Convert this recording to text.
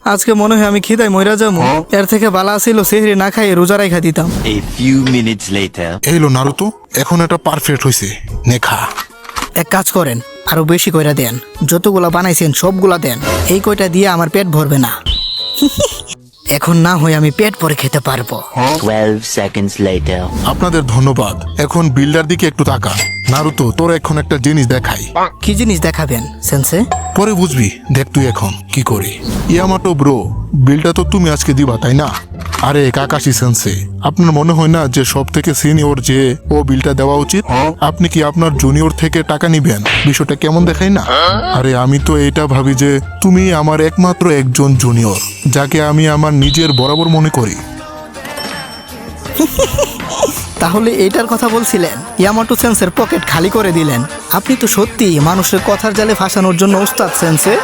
আজকে মনে হয় আমি খিদায় মইরা যাবো। এর থেকে বালা ছিল সেহরি না খাইয়ে রোজা রাইখা দিতাম। A few minutes later. এইলো নারুতো, এখন এটা পারফেক্ট হয়েছে, নেখা। এক কাজ করেন, আরো বেশি কইরা দেন। যতগুলা বানাইছেন সবগুলা দেন। এই কয়টা দিয়ে আমার পেট ভরবে না। এখন না হয় আমি পেট ভরে খেতে পারবো। 12 seconds later. আপনাদের ধন্যবাদ। এখন বিল্ডার দিকে একটু তাকা। নারুতো, তোর এখন একটা জিনিস দেখাই। কি জিনিস দেখাবেন সেন্সে? পরে বুঝবি, দেখ তুই এখন কি করি। ইয়ামাটো ব্রো, বিলটা তো তুমি আজকে দিবা তাই না? আরে কাকাশি সেন্সে, আপনার মনে হয় না যে সব থেকে সিনিয়র যে ও বিলটা দেওয়া উচিত? আপনি কি আপনার জুনিয়র থেকে টাকা নিবেন? বিষয়টা কেমন দেখাই না? আরে আমি তো এটা ভাবি যে তুমি আমার একমাত্র একজন জুনিয়র, যাকে আমি আমার নিজের বরাবর মনে করি। তাহলে এইটার কথা বলছিলেন? ইয়ামাটো সেন্সের পকেট খালি করে দিলেন। আপনি তো সত্যি মানুষের কথার জালে ফাঁসানোর জন্য ওস্তাদ সেন্সে।